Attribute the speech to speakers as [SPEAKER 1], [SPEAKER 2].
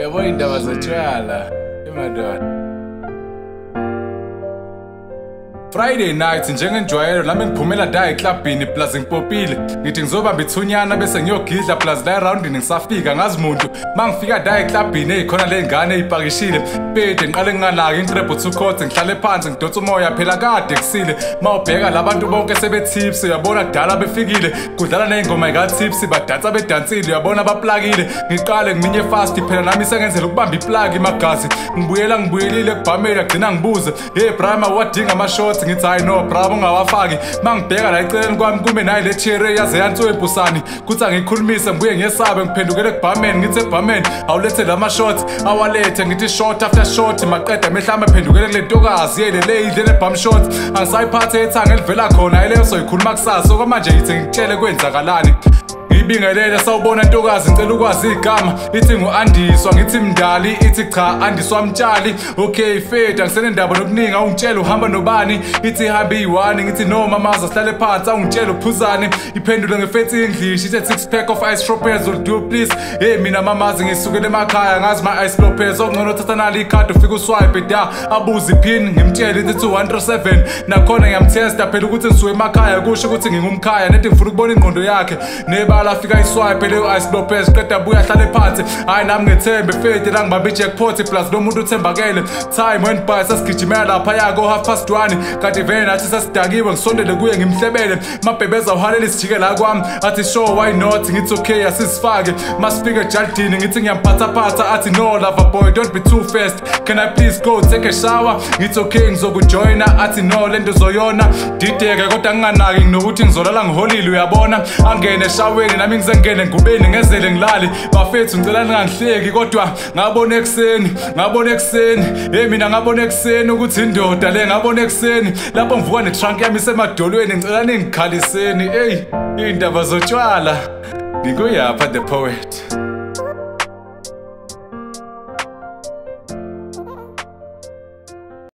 [SPEAKER 1] Yabo Izindaba Zotshwala. Friday night njengenjwayelo nami ngiphumela da eklabhini plus ngipopile ngithi ngizobamba ithunyana bese ngiyogidla plus la roundini ngisafika ngazi umuntu mangifika da eklabhini ekhona lengane ezipakishile pede ngiqale nginganaki intrebo 2 court ngihlale phansi ngidonsa umoya phela kade kusile mawubheka labantu bonke sebetips uyabona dala befikile kudlala nezingoma ikaTips badansa bedansile uyabona baplakile ngiqale ngiminye fast phela nami sengenzela ukubamba iplug imagazi ngibuyelile kubhamela gcina ngibuze hey Brahma wadinga ama-shots ngithi hayi no bravo ungawafaki mangibheka la eceleni kwami kume nayi le cherry yaze yantswe ebusani kuthi angikhulumise ngibuye ngesabe ngiphendukele kubhameni ngithi ebhameni awulethe lama-shots awalethe ngithi short after short maqeda emehla amaphendukele kule ntokazi yelele idlele bham shots angisayiphathe ethanga elivela khona eleyo soyikhuluma kusasa okwamanje ngithi ngitshele kwenzakalani ngibingelele sawubona ntokazi ngicela ukwazi igama ithi ngu-Andiswa ngithi mdali ithi cha Andiswa mtshali okay feda ngisenendaba nokuningi awungitshela uhamba nobani ithi ihambe iyi-1 ngithi no mamaza sihlale phansi awungitshela uphuzani iphendule ngefethi English ithi 6 pack of ice strawberries will do please hey mina mamazi ngisukele emakhaya ngazi ma-ice lopez okungcono uthatha nali ikhadi ufike uswipe da abuze iphini ngimtshele ithi 207 nakhona ngiyamthesta phela ukuthi ngisuke emakhaya kusho ukuthi ngingumkhaya nedi ngifuna ukubona ingqondo yakhe nebala afika iswipe leyo ice lopez qeda buya hlale phansi hayi nami ngethembe fede la ngibambe i-jackpot plus lo muntu uthembakele time went by sasigijimela lapha yako 1:30 kanti vele nathi sasidakiwe ngisondele kuye ngimhlebele mabhebeza uhalela isijike la kwami athi sure why not ngithi okay asisifake masifike ejaldini ngithi ngiyamphathaphatha athi no lover boy don't be too fast can I please go take a shower ngithi okay ngizokujoyina athi no lento zoyona dideke kodwa nginganaki nginokuthi ngizolala ngiholile uyabona angene eshaweni nami ngizengene ngubeni ngezele ngilali bafethu ngicela ningangihleki kodwa ngabona ekuseni hey mina ngabona ekuseni ukuthi indoda le ngabona ekuseni lapho ngivuka netrunk yami isemadolweni ngicela ningikhaliseni hey Izindaba Zotshwala ngikuyapha the poet.